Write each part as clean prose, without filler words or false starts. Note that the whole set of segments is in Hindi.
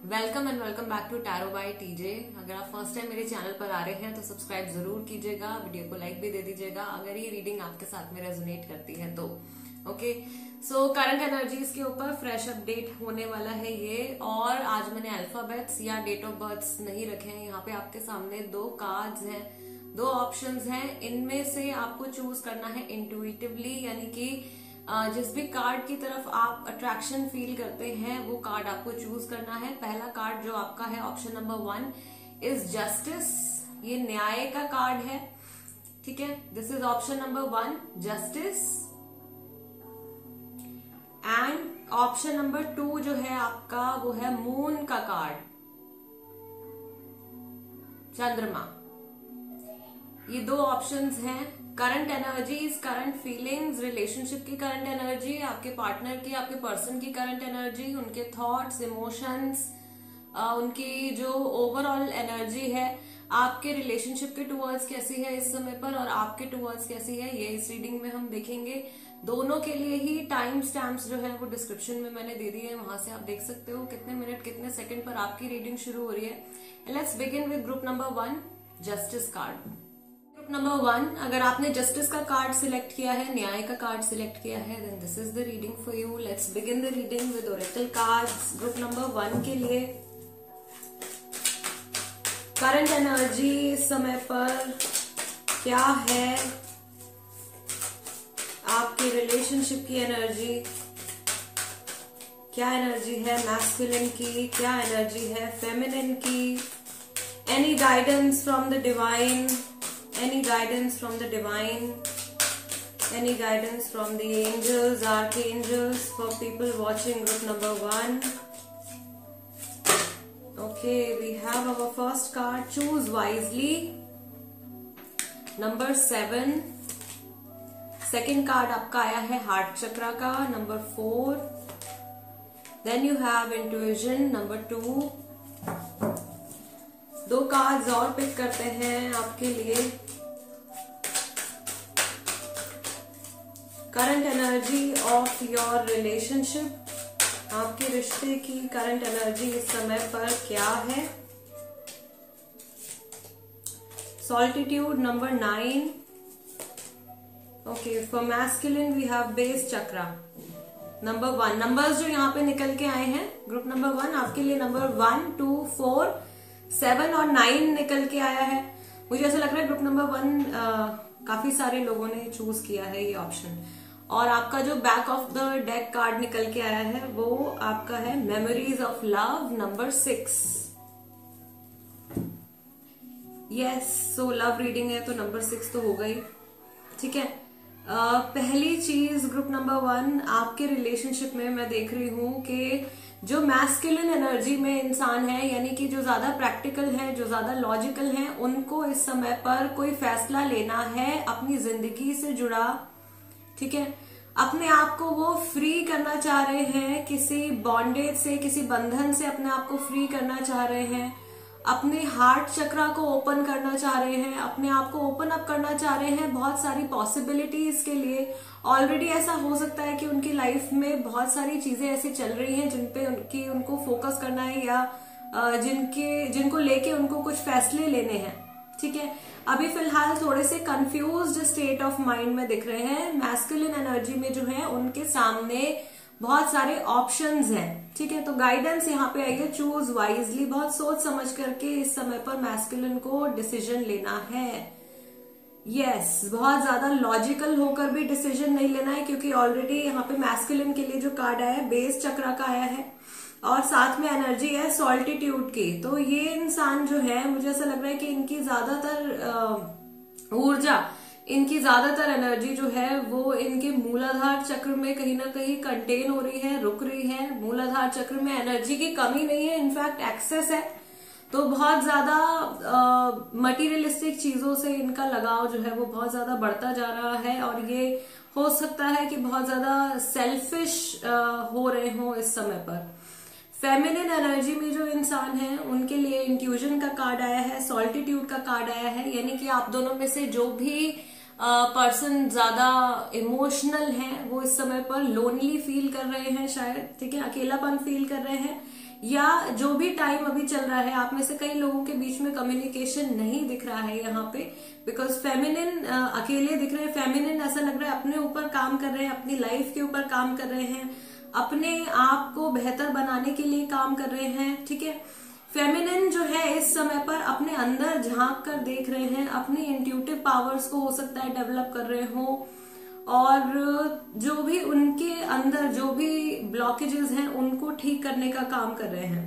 Welcome and welcome back to tarot by TJ. अगर आप फर्स्ट टाइम मेरे चैनल पर आ रहे हैं तो सब्सक्राइब जरूर कीजिएगा, वीडियो को लाइक भी दे दीजिएगा अगर ये रीडिंग आपके साथ में रेजोनेट करती है तो। ओके, सो करंट एनर्जीज के ऊपर फ्रेश अपडेट होने वाला है ये। और आज मैंने अल्फाबेट्स या डेट ऑफ बर्थ नहीं रखे हैं। यहाँ पे आपके सामने दो कार्ड्स हैं, दो ऑप्शंस हैं, इनमें से आपको चूज करना है इंट्यूटिवली, यानी कि जिस भी कार्ड की तरफ आप अट्रैक्शन फील करते हैं वो कार्ड आपको चूज करना है। पहला कार्ड जो आपका है ऑप्शन नंबर 1 इज जस्टिस। ये न्याय का कार्ड है, ठीक है। This is option number 1 justice. And option number 2 जो है आपका वो है मून का कार्ड, चंद्रमा। ये दो ऑप्शंस हैं। Current energies, current feelings, relationship की करंट एनर्जी, आपके पार्टनर की, आपके पर्सन की करंट एनर्जी, उनके थॉट्स, इमोशंस, उनकी जो ओवरऑल एनर्जी है, आपके रिलेशनशिप के टुवर्ड्स कैसी है इस समय पर और आपके टुवर्ड्स कैसी है, ये इस रीडिंग में हम देखेंगे। दोनों के लिए ही टाइम स्टैम्प्स जो है वो डिस्क्रिप्शन में मैंने दे दिए हैं, वहां से आप देख सकते हो कितने मिनट कितने सेकंड पर आपकी रीडिंग शुरू हो रही है। Let's begin with group number 1 justice card. Number 1, अगर आपने जस्टिस का कार्ड सिलेक्ट किया है, न्याय का कार्ड सिलेक्ट किया है, then this is the reading for you. Let's begin the reading with oracle cards. Group number 1 के लिए करंट एनर्जी इस समय पर क्या है, आपके रिलेशनशिप की एनर्जी क्या एनर्जी है, मैस्कुलिन की क्या एनर्जी है, फेमिनिन की, any guidance from the divine, any guidance from the divine, any guidance from the angels, archangels for people watching group number 1. Okay, we have our first card, choose wisely, number 7. second card आपका आया है हार्ट चक्रा का, number 4. then you have intuition, number 2. दो कार्ड्स और पिक करते हैं आपके लिए। Current energy of your relationship, आपके रिश्ते की करंट एनर्जी इस समय पर क्या है। Solitude, number 9. Okay, for masculine we have base chakra, number 1। Numbers जो यहाँ पे निकल के आए हैं ग्रुप नंबर 1 आपके लिए नंबर 1, 2, 4, 7 और 9 निकल के आया है। मुझे ऐसा लग रहा है ग्रुप नंबर 1 काफी सारे लोगों ने चूज किया है ये ऑप्शन। और आपका जो back of the deck card निकल के आया है वो आपका है memories of love, number 6। Yes, so love reading है तो नंबर 6 तो हो गई, ठीक है। पहली चीज ग्रुप नंबर 1 आपके रिलेशनशिप में मैं देख रही हूं कि जो मैस्कुलिन एनर्जी में इंसान है, यानी कि जो ज्यादा प्रैक्टिकल है, जो ज्यादा लॉजिकल है, उनको इस समय पर कोई फैसला लेना है अपनी जिंदगी से जुड़ा, ठीक है। अपने आप को वो फ्री करना चाह रहे हैं, किसी बॉन्डेज से, किसी बंधन से अपने आप को फ्री करना चाह रहे हैं, अपने हार्ट चक्रा को ओपन करना चाह रहे हैं, अपने आप को ओपन अप करना चाह रहे हैं बहुत सारी पॉसिबिलिटीज के लिए। ऑलरेडी ऐसा हो सकता है कि उनकी लाइफ में बहुत सारी चीजें ऐसी चल रही हैं जिनपे उनको फोकस करना है या जिनको लेके उनको कुछ फैसले लेने हैं, ठीक है। अभी फिलहाल थोड़े से कंफ्यूज्ड स्टेट ऑफ माइंड में दिख रहे हैं। मैस्कुलिन एनर्जी में जो है उनके सामने बहुत सारे ऑप्शंस हैं, ठीक है। तो गाइडेंस यहाँ पे आई है, चूज वाइजली, बहुत सोच समझ करके इस समय पर मैस्कुलिन को डिसीजन लेना है। यस, बहुत ज्यादा लॉजिकल होकर भी डिसीजन नहीं लेना है, क्योंकि ऑलरेडी यहाँ पे मैस्कुलिन के लिए जो कार्ड आया है बेस चक्रा का आया है और साथ में एनर्जी है सॉल्टिट्यूड की। तो ये इंसान जो है, मुझे ऐसा लग रहा है कि इनकी ज्यादातर ऊर्जा, इनकी ज्यादातर एनर्जी जो है वो इनके मूलाधार चक्र में कहीं ना कहीं कंटेन हो रही है, रुक रही है। मूलाधार चक्र में एनर्जी की कमी नहीं है, इनफैक्ट एक्सेस है। तो बहुत ज्यादा मटीरियलिस्टिक चीजों से इनका लगाव जो है वो बहुत ज्यादा बढ़ता जा रहा है और ये हो सकता है कि बहुत ज्यादा सेल्फिश हो रहे हो इस समय पर। फेमिनिन एनर्जी में जो इंसान है उनके लिए इंट्यूजन का कार्ड आया है, सॉल्टिट्यूड का कार्ड आया है, यानी कि आप दोनों में से जो भी पर्सन ज्यादा इमोशनल हैं, वो इस समय पर लोनली फील कर रहे हैं शायद, ठीक है, अकेलापन फील कर रहे हैं, या जो भी टाइम अभी चल रहा है आप में से कई लोगों के बीच में कम्युनिकेशन नहीं दिख रहा है यहाँ पे, बिकॉज फेमिनिन अकेले दिख रहे हैं। फेमिनिन ऐसा लग रहा है अपने ऊपर काम कर रहे हैं, अपनी लाइफ के ऊपर काम कर रहे हैं, अपने आप को बेहतर बनाने के लिए काम कर रहे हैं, ठीक है। फेमिनिन जो है इस समय पर अपने अंदर झांक कर देख रहे हैं, अपनी इंट्यूटिव पावर्स को हो सकता है डेवलप कर रहे हो, और जो भी उनके अंदर जो भी ब्लॉकेजेस हैं उनको ठीक करने का काम कर रहे हैं।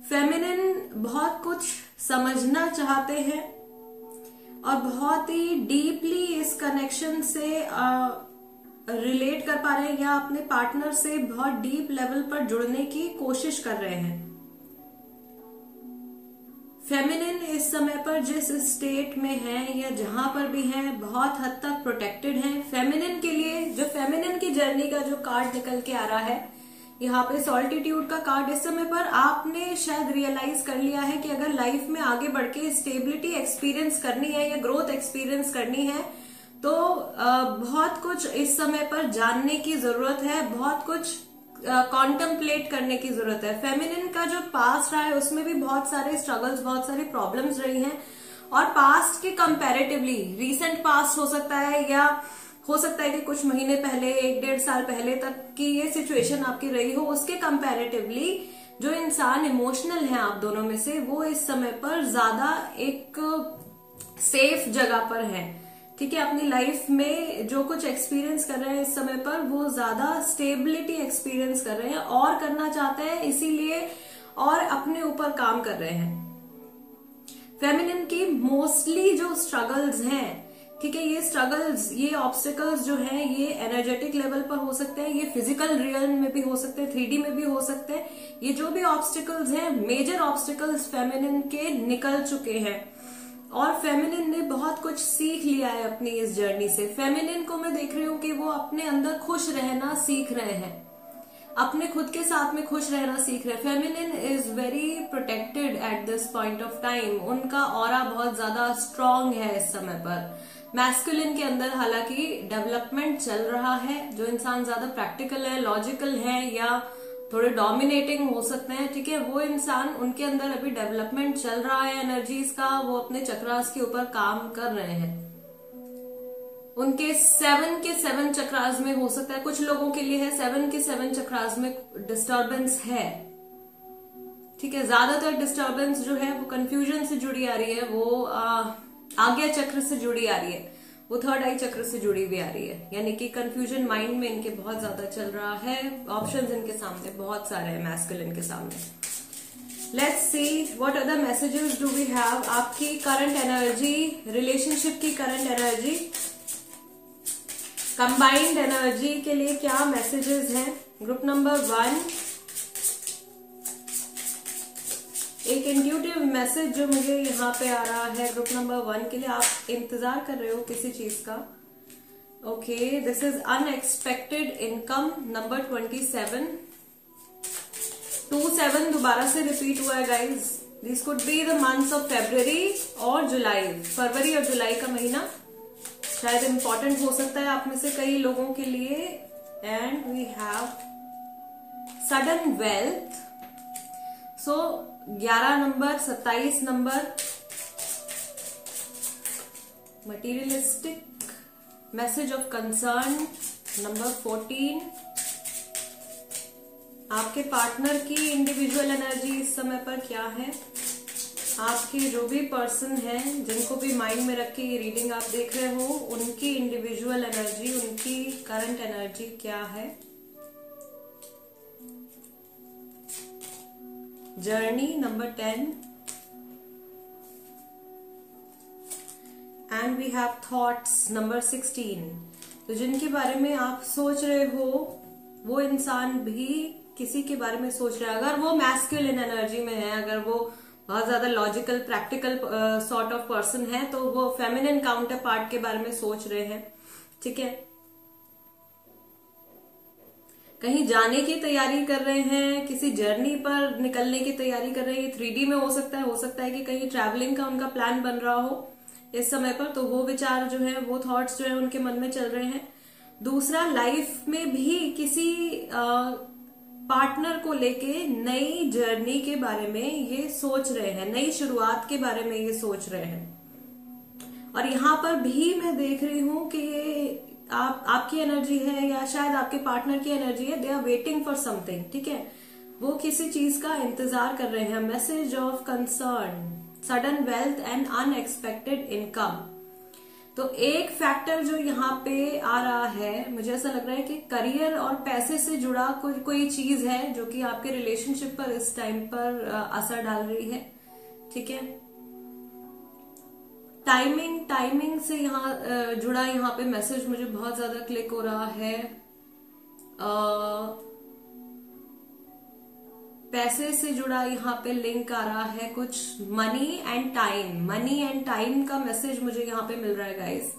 फेमिनिन बहुत कुछ समझना चाहते हैं और बहुत ही डीपली इस कनेक्शन से रिलेट कर पा रहे हैं, या अपने पार्टनर से बहुत डीप लेवल पर जुड़ने की कोशिश कर रहे हैं। फेमिनिन इस समय पर जिस स्टेट में है या जहां पर भी है बहुत हद तक प्रोटेक्टेड है। फेमिनिन के लिए जो फेमिनिन की जर्नी का जो कार्ड निकल के आ रहा है यहाँ पे सॉल्टिट्यूड का कार्ड, इस समय पर आपने शायद रियलाइज कर लिया है कि अगर लाइफ में आगे बढ़ के स्टेबिलिटी एक्सपीरियंस करनी है या ग्रोथ एक्सपीरियंस करनी है तो बहुत कुछ इस समय पर जानने की जरूरत है, बहुत कुछ कॉन्टेम्पलेट करने की जरूरत है। फेमिनिन का जो पास्ट रहा है उसमें भी बहुत सारे स्ट्रगल्स, बहुत सारी प्रॉब्लम्स रही हैं, और पास्ट के कंपैरेटिवली रीसेंट पास्ट हो सकता है, या हो सकता है कि कुछ महीने पहले, 1-1.5 साल पहले तक की ये सिचुएशन आपकी रही हो, उसके कंपैरेटिवली जो इंसान इमोशनल है आप दोनों में से, वो इस समय पर ज्यादा एक सेफ जगह पर है, ठीक है। अपनी लाइफ में जो कुछ एक्सपीरियंस कर रहे हैं इस समय पर वो ज्यादा स्टेबिलिटी एक्सपीरियंस कर रहे हैं और करना चाहते हैं, इसीलिए और अपने ऊपर काम कर रहे हैं। फेमिनिन की मोस्टली जो स्ट्रगल्स हैं, ठीक है, ये स्ट्रगल्स, ये ऑब्स्टिकल्स जो हैं ये एनर्जेटिक लेवल पर हो सकते हैं, ये फिजिकल रियल्म में भी हो सकते हैं, 3D में भी हो सकते हैं। ये जो भी ऑब्स्टिकल्स हैं, मेजर ऑब्स्टिकल्स फेमिनिन के निकल चुके हैं और फेमिनिन ने बहुत कुछ सीख लिया है अपनी इस जर्नी से। फेमिनिन को मैं देख रही हूँ कि वो अपने अंदर खुश रहना सीख रहे हैं, अपने खुद के साथ में खुश रहना सीख रहे हैं। Feminine is very protected at this point of time, उनका ऑरा बहुत ज्यादा स्ट्रांग है इस समय पर। मैस्कुलिन के अंदर हालांकि डेवलपमेंट चल रहा है, जो इंसान ज्यादा प्रैक्टिकल है, लॉजिकल है, या थोड़े डोमिनेटिंग हो सकते हैं, ठीक है, वो इंसान, उनके अंदर अभी डेवलपमेंट चल रहा है एनर्जीज का, वो अपने चक्रास के ऊपर काम कर रहे हैं। उनके 7 के 7 चक्रास में हो सकता है, कुछ लोगों के लिए है 7 के 7 चक्रास में डिस्टर्बेंस है, ठीक है। ज्यादातर डिस्टर्बेंस जो है वो कंफ्यूजन से जुड़ी आ रही है, वो आज्ञा चक्र से जुड़ी आ रही है, वो थर्ड आई चक्र से जुड़ी हुई आ रही है, यानी कि कंफ्यूजन माइंड में इनके बहुत ज्यादा चल रहा है। ऑप्शंस इनके सामने बहुत सारे हैं मैस्कुलिन के सामने। Let's see what other messages do we have. आपकी करंट एनर्जी, रिलेशनशिप की करंट एनर्जी, कंबाइंड एनर्जी के लिए क्या मैसेजेस हैं। ग्रुप नंबर 1, एक इंट्यूटिव मैसेज जो मुझे यहाँ पे आ रहा है ग्रुप नंबर 1 के लिए, आप इंतजार कर रहे हो किसी चीज का। Okay, this is unexpected income number 27। 27 दोबारा से रिपीट हुआ है guys. This could be the months of February और जुलाई, फरवरी और जुलाई का महीना शायद इंपॉर्टेंट हो सकता है आप में से कई लोगों के लिए। And we have sudden wealth. So 11 number, 27 number, materialistic, message of concern number 14। आपके पार्टनर की इंडिविजुअल एनर्जी इस समय पर क्या है। आपके जो भी पर्सन हैं, जिनको भी माइंड में रख के ये रीडिंग आप देख रहे हो, उनकी इंडिविजुअल एनर्जी, उनकी करंट एनर्जी क्या है। Journey number 10 and we have thoughts number 16। तो जिनके बारे में आप सोच रहे हो वो इंसान भी किसी के बारे में सोच रहा है। अगर वो मैस्कुलिन एनर्जी में है, अगर वो बहुत ज्यादा logical practical sort of person है, तो वो फेमिनिन काउंटर पार्ट के बारे में सोच रहे हैं, ठीक है। कहीं जाने की तैयारी कर रहे हैं, किसी जर्नी पर निकलने की तैयारी कर रहे हैं। 3D में हो सकता है कि कहीं ट्रैवलिंग का उनका प्लान बन रहा हो, इस समय पर, तो वो विचार जो है, वो थॉट्स जो है उनके मन में चल रहे हैं। दूसरा, लाइफ में भी किसी पार्टनर को लेके नई जर्नी के बारे में ये सोच रहे हैं, नई शुरुआत के बारे में ये सोच रहे हैं। और यहाँ पर भी मैं देख रही हूं कि आपकी एनर्जी है या शायद आपके पार्टनर की एनर्जी है, they are waiting for something, ठीक है, वो किसी चीज का इंतजार कर रहे हैं। Message of concern, sudden wealth and unexpected income. तो एक फैक्टर जो यहाँ पे आ रहा है, मुझे ऐसा लग रहा है कि करियर और पैसे से जुड़ा कोई चीज है जो कि आपके रिलेशनशिप पर इस टाइम पर असर डाल रही है, ठीक है। टाइमिंग से यहाँ जुड़ा यहाँ पे मैसेज मुझे बहुत ज्यादा क्लिक हो रहा है। पैसे से जुड़ा यहाँ पे लिंक आ रहा है कुछ, मनी एंड टाइम का मैसेज मुझे यहाँ पे मिल रहा है गाइस।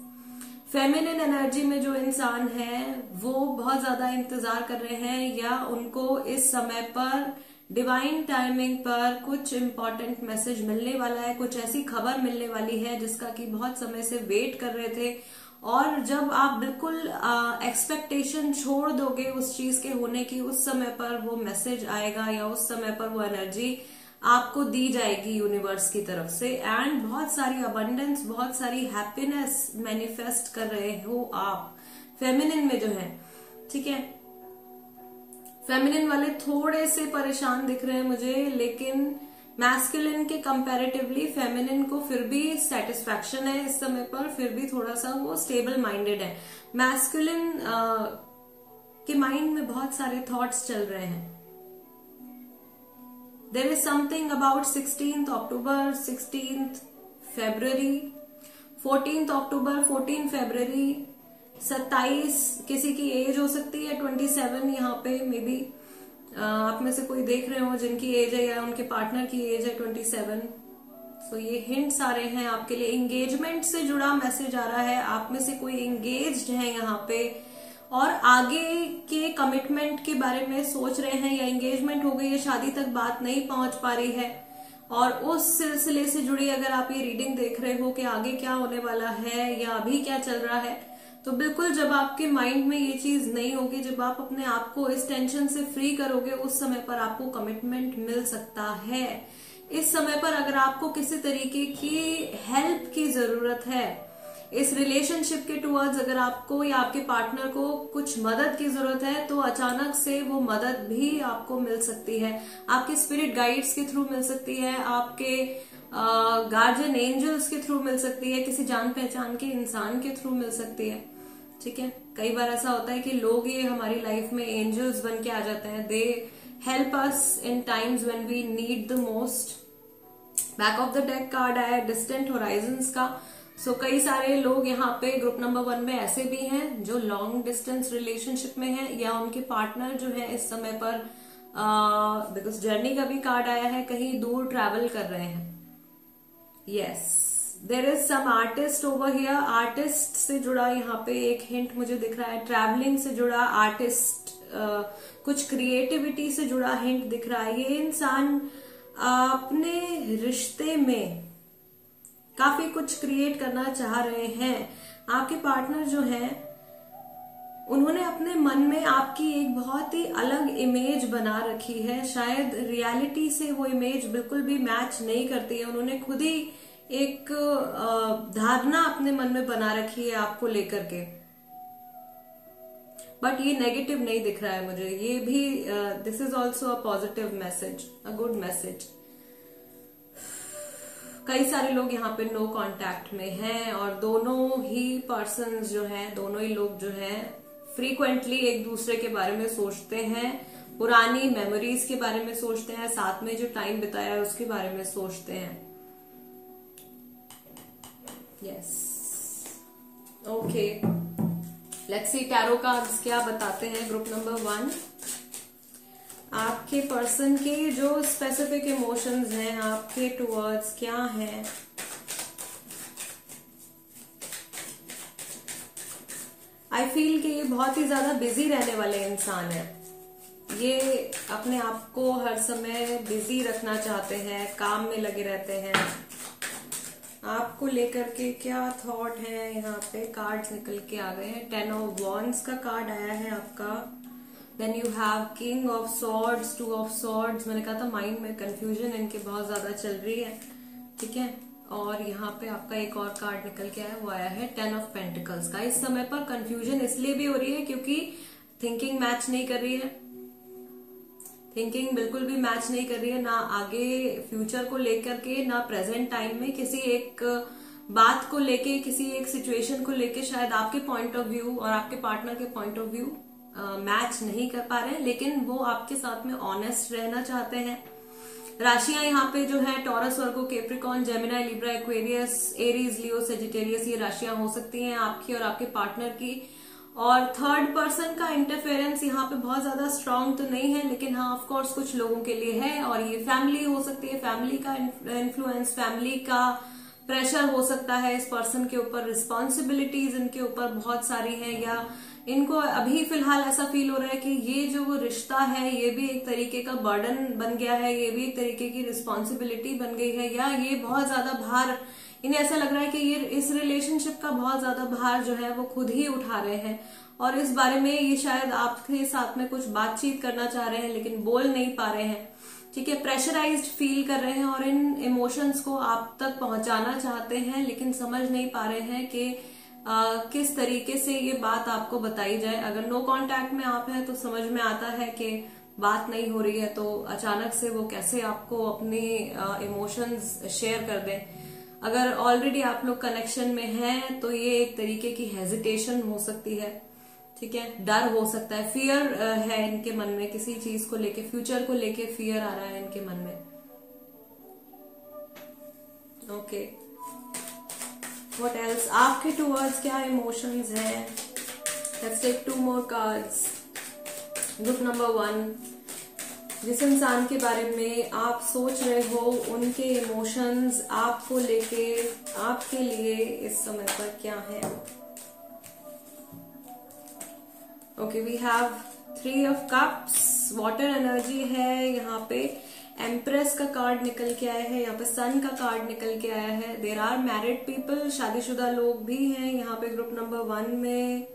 फेमिनिन एनर्जी में जो इंसान है वो बहुत ज्यादा इंतजार कर रहे हैं, या उनको इस समय पर डिवाइन टाइमिंग पर कुछ इंपॉर्टेंट मैसेज मिलने वाला है, कुछ ऐसी खबर मिलने वाली है जिसका कि बहुत समय से वेट कर रहे थे। और जब आप बिल्कुल एक्सपेक्टेशन छोड़ दोगे उस चीज के होने की, उस समय पर वो मैसेज आएगा या उस समय पर वो एनर्जी आपको दी जाएगी यूनिवर्स की तरफ से। एंड बहुत सारी अबंडेंस, बहुत सारी हैप्पीनेस मैनिफेस्ट कर रहे हो आप फेमिनिन में जो है, ठीक है। फेमिनिन वाले थोड़े से परेशान दिख रहे हैं मुझे, लेकिन मैस्कुलिन के कंपैरेटिवली फेमिनिन को फिर भी सेटिस्फैक्शन है इस समय पर, फिर भी थोड़ा सा वो स्टेबल माइंडेड है। मैस्कुलिन के माइंड में बहुत सारे थॉट्स चल रहे हैं। There is something about 16th October, 16th February, 14th October, 14 February, 27, किसी की एज हो सकती है 27 यहाँ पे, मे बी आप में से कोई देख रहे हो जिनकी एज है या उनके पार्टनर की एज है 27। सो ये हिंट्स आ रहे हैं आपके लिए। एंगेजमेंट से जुड़ा मैसेज आ रहा है, आप में से कोई एंगेज्ड है यहाँ पे और आगे के कमिटमेंट के बारे में सोच रहे हैं, या एंगेजमेंट हो गई है, शादी तक बात नहीं पहुंच पा रही है, और उस सिलसिले से जुड़ी अगर आप ये रीडिंग देख रहे हो कि आगे क्या होने वाला है या अभी क्या चल रहा है, तो बिल्कुल जब आपके माइंड में ये चीज नहीं होगी, जब आप अपने आप को इस टेंशन से फ्री करोगे, उस समय पर आपको कमिटमेंट मिल सकता है। इस समय पर अगर आपको किसी तरीके की हेल्प की जरूरत है, इस रिलेशनशिप के टुवर्ड्स अगर आपको या आपके पार्टनर को कुछ मदद की जरूरत है, तो अचानक से वो मदद भी आपको मिल सकती है। आपके स्पिरिट गाइड्स के थ्रू मिल सकती है, आपके गार्जियन एंजल्स के थ्रू मिल सकती है, किसी जान पहचान के इंसान के थ्रू मिल सकती है, ठीक है। कई बार ऐसा होता है कि लोग ये हमारी लाइफ में एंजल्स बन के आ जाते हैं। They help us in times when we need the most. Back of the deck card आया डिस्टेंट होराइजन्स का। सो कई सारे लोग यहाँ पे ग्रुप नंबर 1 में ऐसे भी हैं जो लॉन्ग डिस्टेंस रिलेशनशिप में हैं, या उनके पार्टनर जो है इस समय पर बिकॉज जर्नी का भी कार्ड आया है, कहीं दूर ट्रैवल कर रहे हैं। Yes, there is some artist over here. Artist से जुड़ा यहाँ पे एक हिंट मुझे दिख रहा है, ट्रैवलिंग से जुड़ा आर्टिस्ट, कुछ क्रिएटिविटी से जुड़ा हिंट दिख रहा है। ये इंसान अपने रिश्ते में काफी कुछ क्रिएट करना चाह रहे हैं। आपके पार्टनर जो हैं, उन्होंने अपने मन में आपकी एक बहुत ही अलग इमेज बना रखी है। शायद रियलिटी से वो इमेज बिल्कुल भी मैच नहीं करती है। उन्होंने खुद ही एक धारणा अपने मन में बना रखी है आपको लेकर के, बट ये नेगेटिव नहीं दिख रहा है मुझे। ये भी this is also a positive message, a good message. कई सारे लोग यहाँ पे नो कांटेक्ट में हैं, और दोनों ही पर्सन्स जो हैं, दोनों ही लोग जो हैं फ्रीक्वेंटली एक दूसरे के बारे में सोचते हैं, पुरानी मेमोरीज के बारे में सोचते हैं, साथ में जो टाइम बिताया है उसके बारे में सोचते हैं। Yes, okay, let's see tarot cards क्या बताते हैं ग्रुप नंबर 1। आपके पर्सन के जो स्पेसिफिक इमोशंस हैं आपके टुवर्ड्स क्या हैं। आई फील कि ये बहुत ही ज्यादा बिजी रहने वाले इंसान है। ये अपने आप को हर समय बिजी रखना चाहते हैं, काम में लगे रहते हैं। आपको लेकर के क्या थॉट है। यहाँ पे कार्ड्स निकल के आ गए हैं। 10 ऑफ वॉन्ड्स का कार्ड आया है आपका। Then you have king of swords, 2 of swords. मैंने कहा था माइंड में कंफ्यूजन इनके बहुत ज्यादा चल रही है, ठीक है। और यहाँ पे आपका एक और कार्ड निकल के आया, वो आया है 10 ऑफ पेंटिकल्स का। इस समय पर कंफ्यूजन इसलिए भी हो रही है क्योंकि थिंकिंग मैच नहीं कर रही है। थिंकिंग बिल्कुल भी मैच नहीं कर रही है, ना आगे फ्यूचर को लेकर के, ना प्रेजेंट टाइम में किसी एक बात को लेके, किसी एक सिचुएशन को लेके शायद आपके पॉइंट ऑफ व्यू और आपके पार्टनर के पॉइंट ऑफ व्यू मैच नहीं कर पा रहे हैं, लेकिन वो आपके साथ में ऑनेस्ट रहना चाहते हैं। राशियां यहाँ पे जो है Taurus, Virgo, Capricorn, Gemini, Libra, Aquarius, Aries, Leo, Sagittarius, ये राशियां हो सकती हैं आपकी और आपके पार्टनर की। और थर्ड पर्सन का इंटरफेरेंस यहाँ पे बहुत ज्यादा स्ट्रांग तो नहीं है, लेकिन हाँ ऑफ कोर्स कुछ लोगों के लिए है। और ये फैमिली हो सकती है, फैमिली का इन्फ्लुएंस, फैमिली का प्रेशर हो सकता है इस पर्सन के ऊपर। रिस्पॉन्सिबिलिटीज इनके ऊपर बहुत सारी है, या इनको अभी फिलहाल ऐसा फील हो रहा है कि ये जो वो रिश्ता है ये भी एक तरीके का बर्डन बन गया है, ये भी एक तरीके की रिस्पॉन्सिबिलिटी बन गई है, या ये बहुत ज्यादा भार, इन्हें ऐसा लग रहा है कि ये इस रिलेशनशिप का बहुत ज्यादा भार जो है वो खुद ही उठा रहे हैं। और इस बारे में ये शायद आपके साथ में कुछ बातचीत करना चाह रहे हैं लेकिन बोल नहीं पा रहे हैं, ठीक है। प्रेशराइज्ड फील कर रहे हैं और इन इमोशंस को आप तक पहुंचाना चाहते हैं, लेकिन समझ नहीं पा रहे हैं कि किस तरीके से ये बात आपको बताई जाए। अगर नो कांटेक्ट में आप हैं तो समझ में आता है कि बात नहीं हो रही है, तो अचानक से वो कैसे आपको अपनी इमोशंस शेयर कर दें। अगर ऑलरेडी आप लोग कनेक्शन में हैं तो ये एक तरीके की हेजिटेशन हो सकती है, ठीक है। डर हो सकता है, फियर है इनके मन में, किसी चीज को लेके, फ्यूचर को लेके फियर आ रहा है इनके मन में। ओके, व्हाट एल्स, आपके टूवर्ड्स क्या इमोशंस हैं। Let's take 2 more cards. Group number 1, जिस इंसान के बारे में आप सोच रहे हो उनके इमोशंस आपको लेके, आपके लिए इस समय पर क्या है। Okay, we have 3 of cups, water energy है यहाँ पे। एम्प्रेस का कार्ड निकल के आया है, यहाँ पे सन का कार्ड निकल के आया है। देर आर मैरिड पीपल, शादीशुदा लोग भी हैं यहाँ पे ग्रुप नंबर 1 में।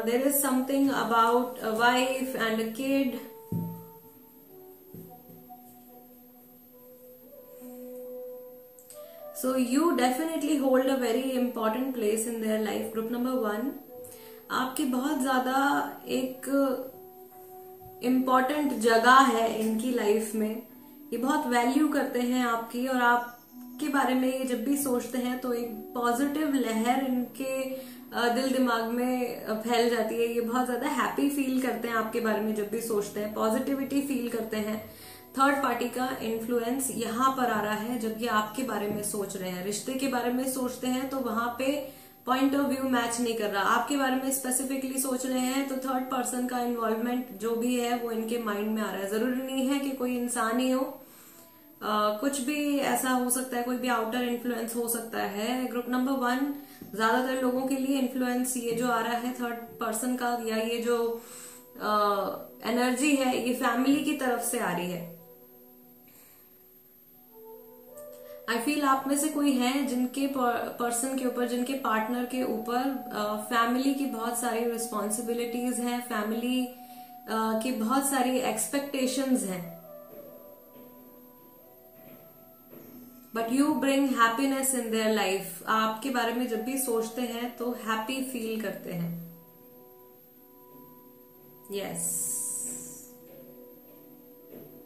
There is something about a wife and a kid. So you definitely hold a very important place in their life. Group number 1, आपकी बहुत ज्यादा एक इम्पोर्टेंट जगह है इनकी लाइफ में। ये बहुत वैल्यू करते हैं आपकी, और आपके बारे में ये जब भी सोचते हैं तो एक पॉजिटिव लहर इनके दिल दिमाग में फैल जाती है। ये बहुत ज्यादा हैप्पी फील करते हैं आपके बारे में जब भी सोचते हैं, पॉजिटिविटी फील करते हैं। थर्ड पार्टी का इन्फ्लुएंस यहाँ पर आ रहा है जब ये आपके बारे में सोच रहे हैं, रिश्ते के बारे में सोचते हैं, तो वहां पे पॉइंट ऑफ व्यू मैच नहीं कर रहा। आपके बारे में स्पेसिफिकली सोच रहे हैं तो थर्ड पर्सन का इन्वॉल्वमेंट जो भी है वो इनके माइंड में आ रहा है। जरूरी नहीं है कि कोई इंसान ही हो, कुछ भी ऐसा हो सकता है, कोई भी आउटर इन्फ्लुएंस हो सकता है। ग्रुप नंबर 1 ज्यादातर लोगों के लिए इन्फ्लुएंस ये जो आ रहा है थर्ड पर्सन का, या ये जो एनर्जी है ये फैमिली की तरफ से आ रही है। आई फील आप में से कोई है जिनके पर्सन के ऊपर, जिनके पार्टनर के ऊपर फैमिली की बहुत सारी रिस्पॉन्सिबिलिटीज हैं, फैमिली की बहुत सारी एक्सपेक्टेशंस हैं, but you bring happiness in their life. आपके बारे में जब भी सोचते हैं तो हैप्पी फील करते हैं। Yes,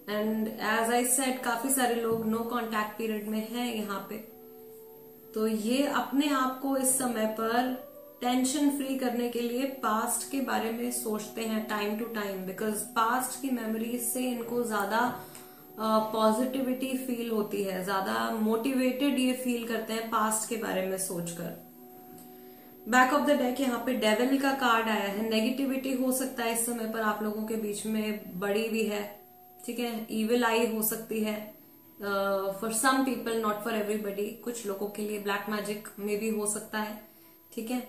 and as I said काफी सारे लोग नो कांटेक्ट पीरियड में हैं यहाँ पे, तो ये अपने आप को इस समय पर टेंशन फ्री करने के लिए पास्ट के बारे में सोचते हैं time to time, because past की मेमोरीज से इनको ज्यादा पॉजिटिविटी फील होती है, ज्यादा मोटिवेटेड ये फील करते हैं पास्ट के बारे में सोचकर। बैक ऑफ द डेक यहाँ पे डेविल का कार्ड आया है। नेगेटिविटी हो सकता है इस समय पर आप लोगों के बीच में बड़ी भी है, ठीक है। इविल आई हो सकती है for some people, not for everybody. कुछ लोगों के लिए ब्लैक मैजिक में भी हो सकता है, ठीक है।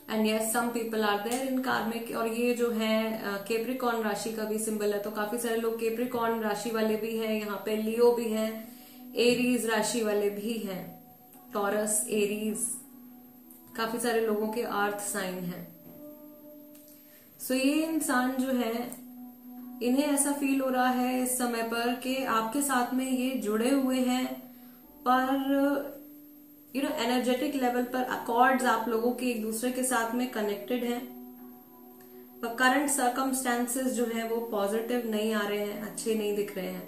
And yes some people are there in karmic. और ये जो है कैप्रिकॉर्न राशि का भी सिंबल है, तो काफी सारे लोग कैप्रिकॉर्न राशि वाले भी हैं, यहाँ पे लियो भी हैं, एरीज राशि वाले भी हैं, टॉरस, एरीज, काफी सारे लोगों के अर्थ साइन हैं। सो ये इंसान जो है, इन्हें ऐसा फील हो रहा है इस समय पर कि आपके साथ में ये जुड़े हुए हैं, पर एनर्जेटिक लेवल पर अकॉर्ड्स आप लोगों के एक दूसरे के साथ में कनेक्टेड हैं, पर करंट सर्कमस्टेंसेस जो है वो पॉजिटिव नहीं आ रहे हैं, अच्छे नहीं दिख रहे हैं,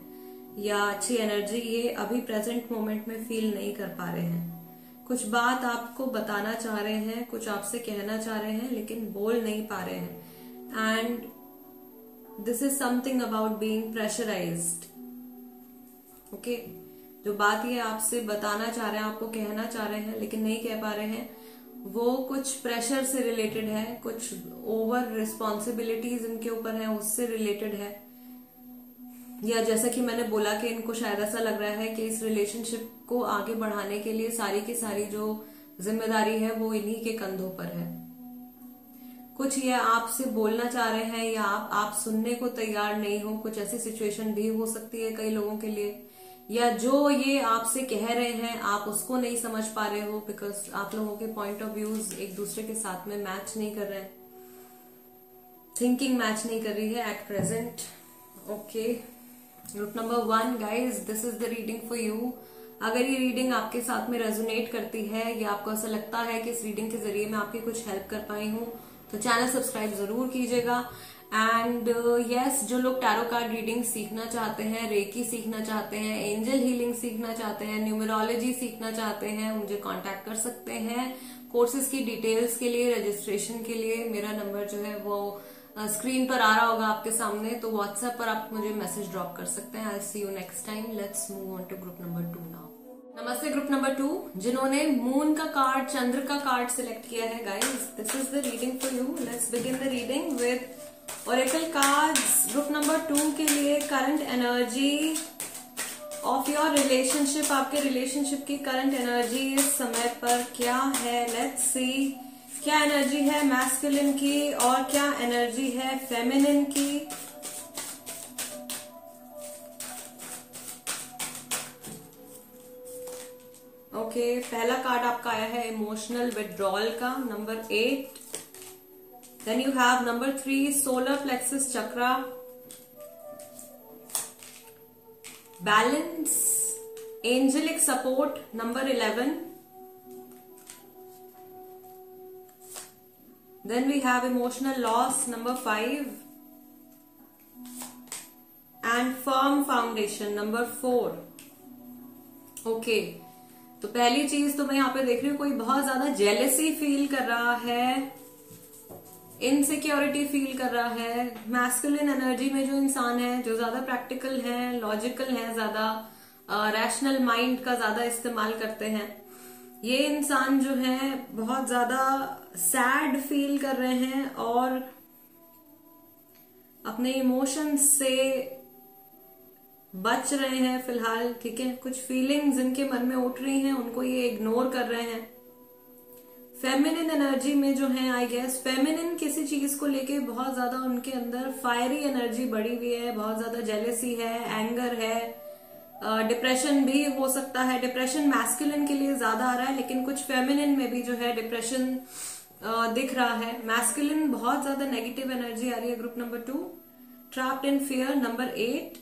या अच्छी एनर्जी ये अभी प्रेजेंट मोमेंट में फील नहीं कर पा रहे हैं। कुछ बात आपको बताना चाह रहे हैं, कुछ आपसे कहना चाह रहे हैं, लेकिन बोल नहीं पा रहे हैं। And this is something about being pressurised. Okay, जो बात ये आपसे बताना चाह रहे हैं, आपको कहना चाह रहे हैं लेकिन नहीं कह पा रहे हैं, वो कुछ प्रेशर से रिलेटेड है, कुछ ओवर रिस्पॉन्सिबिलिटीज इनके ऊपर है, उससे रिलेटेड है। या जैसा कि मैंने बोला कि इनको शायद ऐसा लग रहा है कि इस रिलेशनशिप को आगे बढ़ाने के लिए सारी की सारी जो जिम्मेदारी है वो इन्हीं के कंधों पर है। कुछ ये आपसे बोलना चाह रहे हैं या आप सुनने को तैयार नहीं हो, कुछ ऐसी सिचुएशन भी हो सकती है कई लोगों के लिए। या जो ये आपसे कह रहे हैं आप उसको नहीं समझ पा रहे हो, बिकॉज आप लोगों के पॉइंट ऑफ व्यूज एक दूसरे के साथ में मैच नहीं कर रहे हैं, थिंकिंग मैच नहीं कर रही है at present. Okay, group number 1 guys, this is the reading for you. अगर ये रीडिंग आपके साथ में रेजोनेट करती है या आपको ऐसा लगता है कि इस रीडिंग के जरिए मैं आपकी कुछ हेल्प कर पाई हूँ, तो चैनल सब्सक्राइब जरूर कीजिएगा। एंड यस, जो लोग टैरो कार्ड रीडिंग सीखना चाहते हैं, रेकी सीखना चाहते हैं, एंजल हीलिंग सीखना चाहते हैं, न्यूमरोलॉजी सीखना चाहते हैं, मुझे कांटेक्ट कर सकते हैं। कोर्सेज की डिटेल्स के लिए, रजिस्ट्रेशन के लिए मेरा नंबर जो है वो स्क्रीन पर आ रहा होगा आपके सामने, तो व्हाट्सएप पर आप मुझे मैसेज ड्रॉप कर सकते हैं। I see you next time. Let's move on to group number 2 now. नमस्ते ग्रुप नंबर 2, जिन्होंने मून का कार्ड, चंद्र का कार्ड सिलेक्ट किया है guys, this is the reading for you. Let's begin the reading with oracle cards. Group number 2 के लिए current energy of your relationship, आपके रिलेशनशिप की करंट एनर्जी इस समय पर क्या है। लेट्स सी, क्या एनर्जी है मैस्कुलिन की और क्या एनर्जी है फेमिनिन की। ओके, पहला कार्ड आपका आया है इमोशनल विड्रॉल का, number 8। Then you have number 3 solar plexus chakra, balance, angelic support, number 11। Then we have emotional loss, number 5, and firm foundation, number 4. Okay, तो पहली चीज तो मैं यहाँ पे देख रही हूँ, कोई बहुत ज्यादा जेलेसी फील कर रहा है, इनसिक्योरिटी फील कर रहा है। मैस्कुलिन एनर्जी में जो इंसान है, जो ज्यादा प्रैक्टिकल है, लॉजिकल है, ज्यादा रैशनल माइंड का ज्यादा इस्तेमाल करते हैं, ये इंसान जो है बहुत ज्यादा सैड फील कर रहे हैं और अपने इमोशंस से बच रहे हैं फिलहाल। ठीक है, कुछ फीलिंग्स जिनके मन में उठ रही हैं उनको ये इग्नोर कर रहे हैं। फेमिनिन एनर्जी में जो है, आई गेस फेमिनिन किसी चीज को लेके बहुत ज्यादा उनके अंदर फायरी एनर्जी बढ़ी हुई है, बहुत ज्यादा जेलेसी है, एंगर है, डिप्रेशन भी हो सकता है। डिप्रेशन मैस्कुलिन के लिए ज्यादा आ रहा है, लेकिन कुछ फेमिनिन में भी जो है डिप्रेशन दिख रहा है। मैस्कुलिन बहुत ज्यादा नेगेटिव एनर्जी आ रही है। Group number 2 trapped in fear, number 8,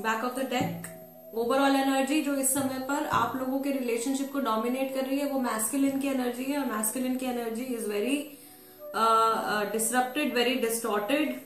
back of the deck. Overall energy जो इस समय पर आप लोगों के रिलेशनशिप को डोमिनेट कर रही है वो मैस्कुलिन की एनर्जी है, और मैस्कुलिन की energy is very disrupted, very distorted.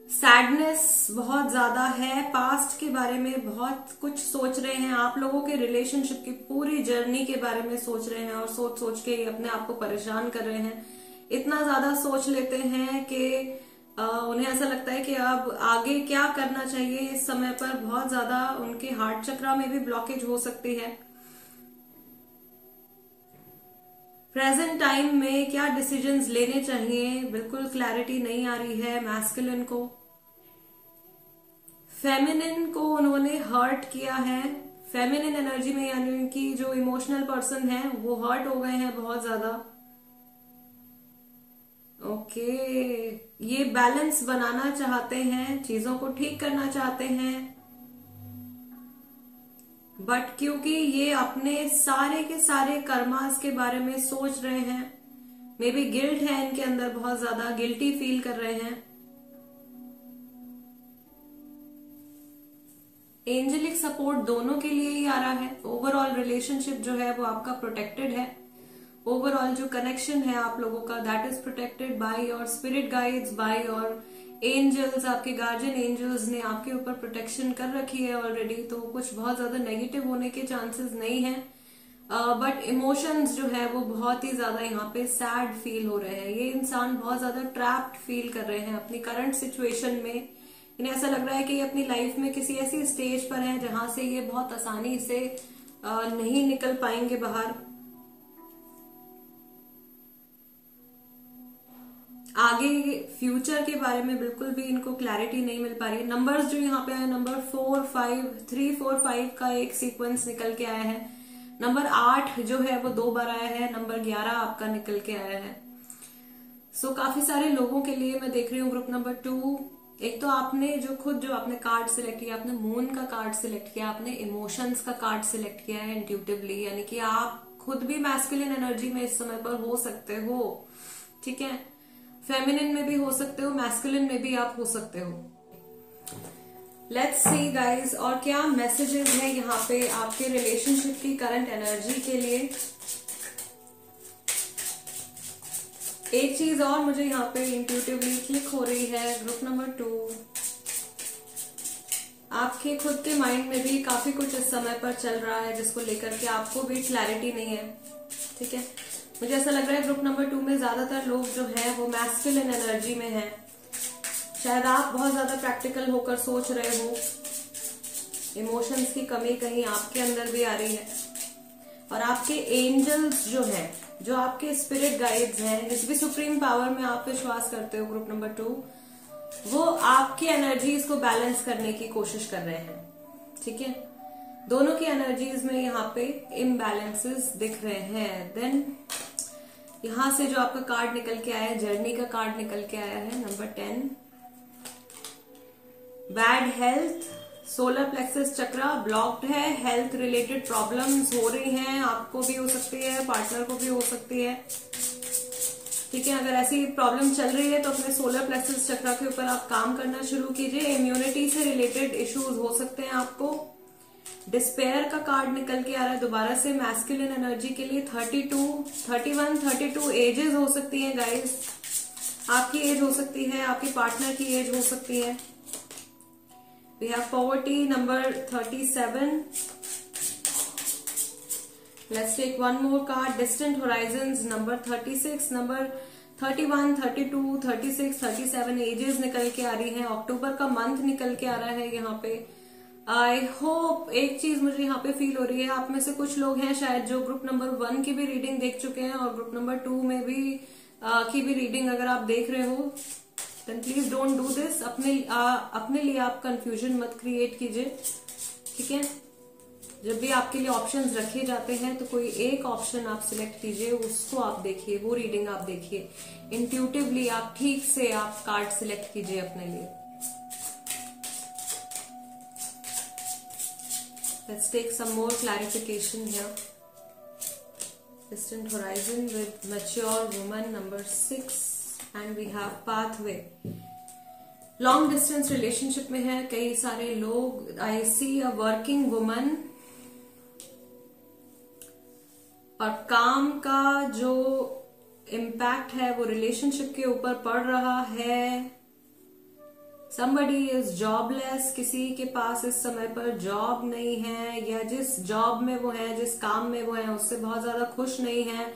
Sadness बहुत ज्यादा है, पास्ट के बारे में बहुत कुछ सोच रहे हैं, आप लोगों के रिलेशनशिप की पूरी जर्नी के बारे में सोच रहे हैं, और सोच सोच के अपने आप को परेशान कर रहे हैं। इतना ज्यादा सोच लेते हैं कि उन्हें ऐसा लगता है कि अब आगे क्या करना चाहिए। इस समय पर बहुत ज्यादा उनके हार्ट चक्रा में भी ब्लॉकेज हो सकती है। प्रेजेंट टाइम में क्या डिसीजंस लेने चाहिए, बिल्कुल क्लैरिटी नहीं आ रही है मैस्कुलिन को। फेमिनिन को उन्होंने हर्ट किया है, फेमिनिन एनर्जी में यानी कि जो इमोशनल पर्सन है वो हर्ट हो गए हैं बहुत ज्यादा। ओके, ये बैलेंस बनाना चाहते हैं, चीजों को ठीक करना चाहते हैं, बट क्योंकि ये अपने सारे के सारे कर्मास के बारे में सोच रहे हैं, मे बी गिल्ट है इनके अंदर, बहुत ज्यादा गिल्टी फील कर रहे हैं। एंजेलिक सपोर्ट दोनों के लिए ही आ रहा है। ओवरऑल रिलेशनशिप जो है वो आपका प्रोटेक्टेड है। ओवरऑल जो कनेक्शन है आप लोगों का, that is protected by your spirit guides, by your angels. आपके गार्जियन एंजल्स ने आपके ऊपर प्रोटेक्शन कर रखी है ऑलरेडी, तो कुछ बहुत ज्यादा नेगेटिव होने के चांसेस नहीं है। बट इमोशंस जो है वो बहुत ही ज्यादा यहाँ पे सैड फील हो रहे हैं। ये इंसान बहुत ज्यादा ट्रैप्ड फील कर रहे हैं अपनी करंट सिचुएशन में। इन्हें ऐसा लग रहा है कि ये अपनी लाइफ में किसी ऐसी स्टेज पर है जहां से ये बहुत आसानी से नहीं निकल पाएंगे बाहर। आगे फ्यूचर के बारे में बिल्कुल भी इनको क्लैरिटी नहीं मिल पा रही। नंबर्स जो यहाँ पे आए, नंबर 4, 5, 3, 4, 5 का एक सीक्वेंस निकल के आया है। नंबर 8 जो है वो 2 बार आया है। नंबर 11 आपका निकल के आया है। सो काफी सारे लोगों के लिए मैं देख रही हूँ ग्रुप नंबर 2। एक तो आपने जो आपने कार्ड सिलेक्ट किया, आपने मून का कार्ड सिलेक्ट किया, आपने इमोशंस का कार्ड सिलेक्ट किया है इंट्यूटिवली, यानी कि आप खुद भी मैस्कुलिन एनर्जी में इस समय पर हो सकते हो। ठीक है, फेमिनिन में भी हो सकते हो, मैस्कुलिन में भी आप हो सकते हो। लेट्स सी गाइज, और क्या मैसेजेस हैं यहाँ पे आपके रिलेशनशिप की करंट एनर्जी के लिए। एक चीज और मुझे यहाँ पे इंट्यूटिवली क्लिक हो रही है ग्रुप नंबर 2। आपके खुद के माइंड में भी काफी कुछ इस समय पर चल रहा है जिसको लेकर के आपको भी क्लैरिटी नहीं है। ठीक है, मुझे ऐसा लग रहा है ग्रुप नंबर 2 में ज्यादातर लोग जो है वो मैस्कुलिन एनर्जी में है। शायद आप बहुत ज्यादा प्रैक्टिकल होकर सोच रहे हो। इमोशंस की कमी कहीं आपके अंदर भी आ रही है। और आपके एंजल्स जो है, जो आपके स्पिरिट गाइड्स हैं, जिस भी सुप्रीम पावर में आप विश्वास करते हो ग्रुप नंबर 2, वो आपकी एनर्जीज को बैलेंस करने की कोशिश कर रहे हैं। ठीक है, दोनों की एनर्जीज में यहाँ पे इम्बैलेंसेस दिख रहे हैं। देन यहां से जो आपका कार्ड निकल के आया है, जर्नी का कार्ड निकल के आया है, number 10। Bad health, solar plexus chakra blocked है, हेल्थ रिलेटेड प्रॉब्लम्स हो रही हैं, आपको भी हो सकती है, पार्टनर को भी हो सकती है। ठीक है, अगर ऐसी प्रॉब्लम चल रही है तो अपने सोलर प्लेक्सस चक्रा के ऊपर आप काम करना शुरू कीजिए। इम्यूनिटी से रिलेटेड इश्यूज हो सकते हैं आपको। डिस्पेयर का कार्ड निकल के आ रहा है दोबारा से मैस्कुलिन एनर्जी के लिए। 32, 31, 32 एजेस हो सकती हैं गाइस। आपकी एज हो सकती है, आपके पार्टनर की एज हो सकती है। We have poverty, number 37. Let's take one more card. Distant horizons, number 36, number 31, 32, 36, 37 edges निकल के आ रही हैं। अक्टूबर का मंथ निकल के आ रहा है यहाँ पे। आई होप, एक चीज मुझे यहाँ पे फील हो रही है, आप में से कुछ लोग हैं शायद जो ग्रुप नंबर 1 की भी रीडिंग देख चुके हैं और ग्रुप नंबर 2 में भी की भी रीडिंग अगर आप देख रहे हो, then please don't do this. अपने लिए आप कंफ्यूजन मत क्रिएट कीजिए। ठीक है, जब भी आपके लिए ऑप्शंस रखे जाते हैं तो कोई एक ऑप्शन आप सिलेक्ट कीजिए, उसको आप देखिए, वो रीडिंग आप देखिए। इंट्यूटिवली आप ठीक से आप कार्ड सिलेक्ट कीजिए अपने लिए। Let's take some more clarification here. Distant horizon with mature woman, number 6, and we have pathway. Long distance relationship में है कई सारे लोग। I see a working woman, और काम का जो इम्पैक्ट है वो रिलेशनशिप के ऊपर पड़ रहा है। Somebody is jobless, किसी के पास इस समय पर जॉब नहीं है, या जिस जॉब में वो है, जिस काम में वो है, उससे बहुत ज्यादा खुश नहीं है।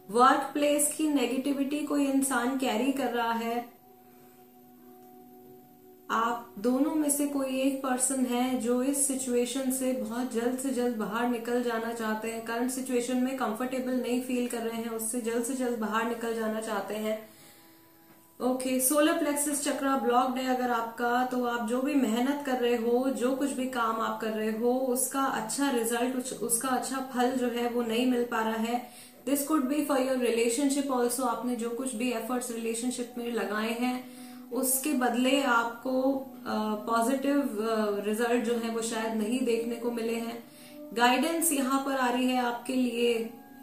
वर्क प्लेस की नेगेटिविटी कोई इंसान कैरी कर रहा है। आप दोनों में से कोई एक पर्सन है जो इस सिचुएशन से बहुत जल्द से जल्द बाहर निकल जाना चाहते हैं। करंट सिचुएशन में कंफर्टेबल नहीं फील कर रहे हैं, उससे जल्द से जल्द बाहर निकल जाना चाहते हैं। Okay, solar plexus chakra blocked है अगर आपका, तो आप जो भी मेहनत कर रहे हो, जो कुछ भी काम आप कर रहे हो, उसका अच्छा रिजल्ट, उसका अच्छा फल जो है वो नहीं मिल पा रहा है। This could be for your relationship also. आपने जो कुछ भी एफर्ट्स रिलेशनशिप में लगाए हैं उसके बदले आपको पॉजिटिव रिजल्ट जो है वो शायद नहीं देखने को मिले हैं। गाइडेंस यहाँ पर आ रही है आपके लिए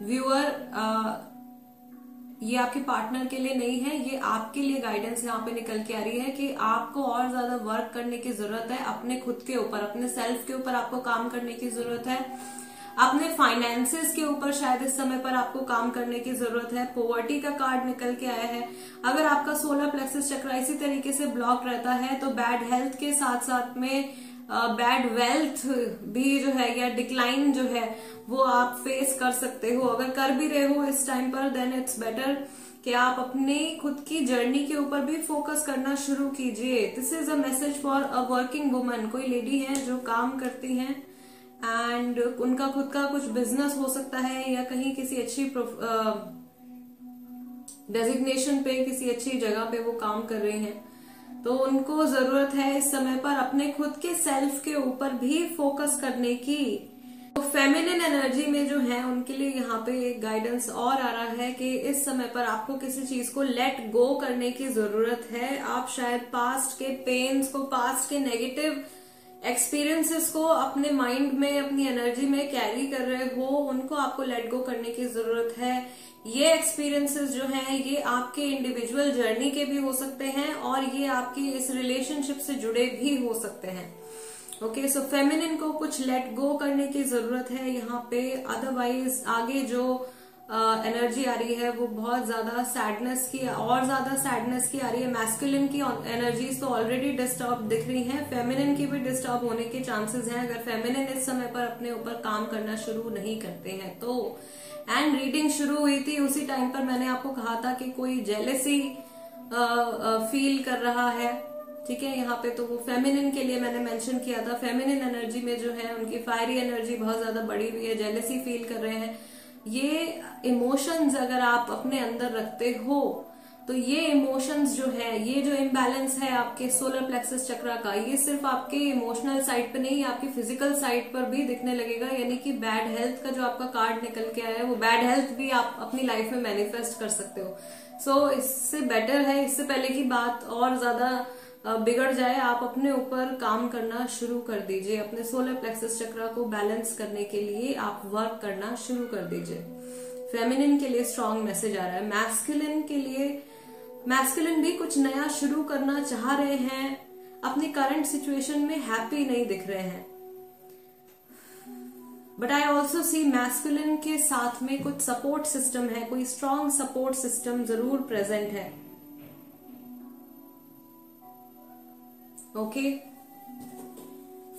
व्यूअर, ये आपके पार्टनर के लिए नहीं है, ये आपके लिए गाइडेंस यहाँ पे निकल के आ रही है कि आपको और ज्यादा वर्क करने की जरूरत है, अपने खुद के ऊपर, अपने सेल्फ के ऊपर आपको काम करने की जरूरत है, अपने फाइनेंसेस के ऊपर शायद इस समय पर आपको काम करने की जरूरत है। पॉवर्टी का कार्ड निकल के आया है। अगर आपका सोलर प्लेक्सस चक्र इसी तरीके से ब्लॉक रहता है तो बैड हेल्थ के साथ साथ में बैड वेल्थ भी जो है या डिक्लाइन जो है वो आप फेस कर सकते हो। अगर कर भी रहे हो इस टाइम पर, देन इट्स बेटर कि आप अपनी खुद की जर्नी के ऊपर भी फोकस करना शुरू कीजिए। This is a message for a working woman. कोई लेडी है जो काम करती हैं एंड उनका खुद का कुछ बिजनेस हो सकता है या कहीं किसी अच्छी डेजिग्नेशन पे, किसी अच्छी जगह पे वो काम कर रहे हैं, तो उनको जरूरत है इस समय पर अपने खुद के सेल्फ के ऊपर भी फोकस करने की। तो फेमिनिन एनर्जी में जो है उनके लिए यहाँ पे एक गाइडेंस और आ रहा है कि इस समय पर आपको किसी चीज को लेट गो करने की जरूरत है। आप शायद पास्ट के पेन्स को, पास्ट के नेगेटिव एक्सपीरियंसेस को अपने माइंड में, अपनी एनर्जी में कैरी कर रहे हो, उनको आपको लेट गो करने की जरूरत है। ये एक्सपीरियंसेस जो हैं ये आपके इंडिविजुअल जर्नी के भी हो सकते हैं और ये आपकी इस रिलेशनशिप से जुड़े भी हो सकते हैं। ओके, सो फेमिनिन को कुछ लेट गो करने की जरूरत है यहाँ पे। अदरवाइज आगे जो एनर्जी आ रही है वो बहुत ज्यादा सैडनेस की, और ज्यादा सैडनेस की आ रही है। मैस्कुलिन की एनर्जीज तो ऑलरेडी डिस्टर्ब दिख रही हैं, फेमिनिन की भी डिस्टर्ब होने के चांसेस हैं अगर फेमिनिन इस समय पर अपने ऊपर काम करना शुरू नहीं करते हैं तो। एंड रीडिंग शुरू हुई थी उसी टाइम पर मैंने आपको कहा था कि कोई जेलेसी फील कर रहा है, ठीक है, यहाँ पे तो वो फेमिनिन के लिए मैंने मेंशन किया था। फेमिनिन एनर्जी में जो है उनकी फायरी एनर्जी बहुत ज्यादा बढ़ी हुई है, जेलेसी फील कर रहे हैं। ये इमोशंस अगर आप अपने अंदर रखते हो तो ये इमोशंस जो है, ये जो इम्बैलेंस है आपके सोलर प्लेक्सस चक्रा का, ये सिर्फ आपके इमोशनल साइड पे नहीं, आपकी फिजिकल साइड पर भी दिखने लगेगा। यानी कि बैड हेल्थ का जो आपका कार्ड निकल के आया है वो बैड हेल्थ भी आप अपनी लाइफ में मैनिफेस्ट कर सकते हो। सो इससे बेटर है, इससे पहले की बात और ज्यादा बिगड़ जाए, आप अपने ऊपर काम करना शुरू कर दीजिए। अपने सोलर प्लेक्सस चक्र को बैलेंस करने के लिए आप वर्क करना शुरू कर दीजिए। फेमिनिन के लिए स्ट्रॉन्ग मैसेज आ रहा है। मैस्कुलिन के लिए, मैस्कुलिन भी कुछ नया शुरू करना चाह रहे हैं, अपनी करंट सिचुएशन में हैप्पी नहीं दिख रहे हैं। But I also see masculine के साथ में कुछ सपोर्ट सिस्टम है, कोई स्ट्रॉन्ग सपोर्ट सिस्टम जरूर प्रेजेंट है। Okay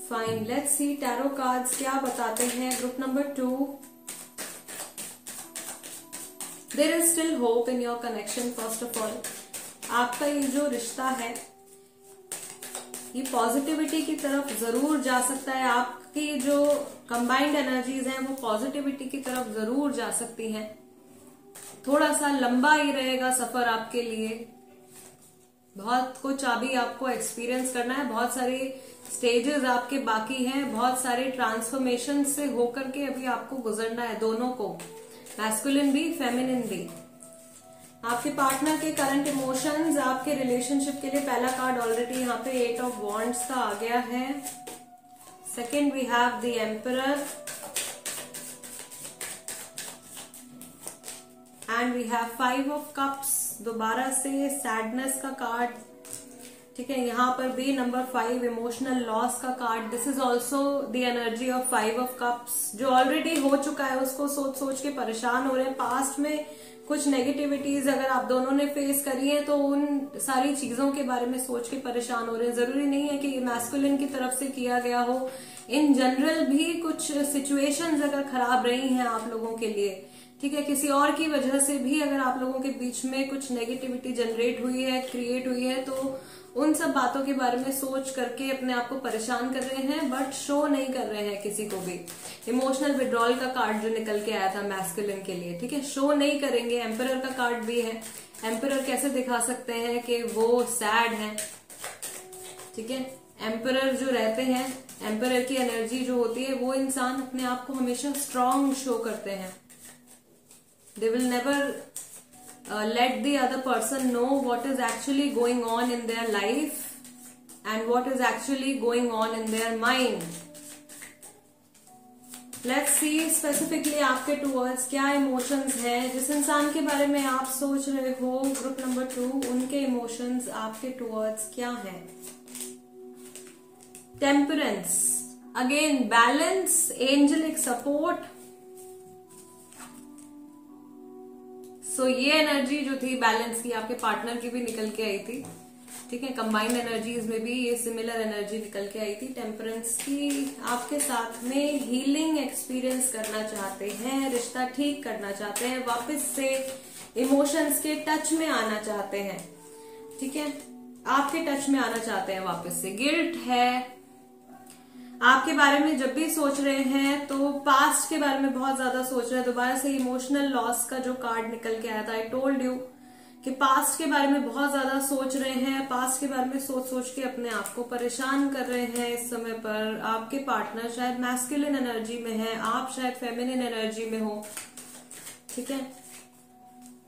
fine, let's see tarot cards क्या बताते हैं। Group number 2, there is still hope in your connection. First of all, आपका ये जो रिश्ता है ये पॉजिटिविटी की तरफ जरूर जा सकता है। आपकी जो कंबाइंड एनर्जीज हैं वो पॉजिटिविटी की तरफ जरूर जा सकती हैं। थोड़ा सा लंबा ही रहेगा सफर आपके लिए, बहुत कुछ अभी आपको एक्सपीरियंस करना है, बहुत सारे स्टेजेस आपके बाकी हैं, बहुत सारे ट्रांसफॉर्मेशन से होकर के अभी आपको गुजरना है, दोनों को, मैस्कुलिन भी फेमिनिन भी। आपके पार्टनर के करंट इमोशंस, आपके रिलेशनशिप के लिए पहला कार्ड ऑलरेडी यहाँ पे 8 ऑफ वॉन्ड्स का आ गया है। Second we have the emperor and we have 5 of cups. दोबारा से सैडनेस का कार्ड, ठीक है, यहाँ पर भी नंबर 5 इमोशनल लॉस का card. This is also the energy of 5 of cups. जो ऑलरेडी हो चुका है उसको सोच सोच के परेशान हो रहे हैं। पास्ट में कुछ नेगेटिविटीज अगर आप दोनों ने फेस करी है तो उन सारी चीजों के बारे में सोच के परेशान हो रहे हैं। जरूरी नहीं है कि मैस्कुलिन की तरफ से किया गया हो, इन जनरल भी कुछ सिचुएशंस अगर खराब रही हैं आप लोगों के लिए, ठीक है, किसी और की वजह से भी अगर आप लोगों के बीच में कुछ नेगेटिविटी जनरेट हुई है, क्रिएट हुई है, तो उन सब बातों के बारे में सोच करके अपने आप को परेशान कर रहे हैं, बट शो नहीं कर रहे हैं किसी को भी। इमोशनल विड्रॉल का कार्ड जो निकल के आया था मैस्कुलिन के लिए, ठीक है, शो नहीं करेंगे। एम्परर का कार्ड भी है, एम्परर कैसे दिखा सकते हैं कि वो सैड है, ठीक है। एम्परर जो रहते हैं, एम्परर की एनर्जी जो होती है, वो इंसान अपने आप को हमेशा स्ट्रांग शो करते हैं। They will never let the other person know what is actually going on in their life and what is actually going on in their mind. Let's see specifically आपके टूवर्ड्स क्या इमोशंस हैं। जिस इंसान के बारे में आप सोच रहे हो, ग्रुप नंबर 2, उनके इमोशंस आपके टूवर्ड्स क्या हैं। Temperance, again balance, angelic support. So ये एनर्जी जो थी बैलेंस की, आपके पार्टनर की भी निकल के आई थी, ठीक है। कंबाइंड एनर्जीज में भी ये सिमिलर एनर्जी निकल के आई थी। टेम्परेंस की आपके साथ में हीलिंग एक्सपीरियंस करना चाहते हैं, रिश्ता ठीक करना चाहते हैं, वापस से इमोशंस के टच में आना चाहते हैं, ठीक है। आपके टच में आना चाहते हैं वापस से। गिल्ट है, आपके बारे में जब भी सोच रहे हैं तो पास्ट के बारे में बहुत ज्यादा सोच रहे हैं। दोबारा से इमोशनल लॉस का जो कार्ड निकल के आया था, आई टोल्ड यू कि पास्ट के बारे में बहुत ज्यादा सोच रहे हैं। पास्ट के बारे में सोच सोच के अपने आप को परेशान कर रहे हैं। इस समय पर आपके पार्टनर शायद मैस्कुलिन एनर्जी में है, आप शायद फेमिनिन एनर्जी में हो, ठीक है।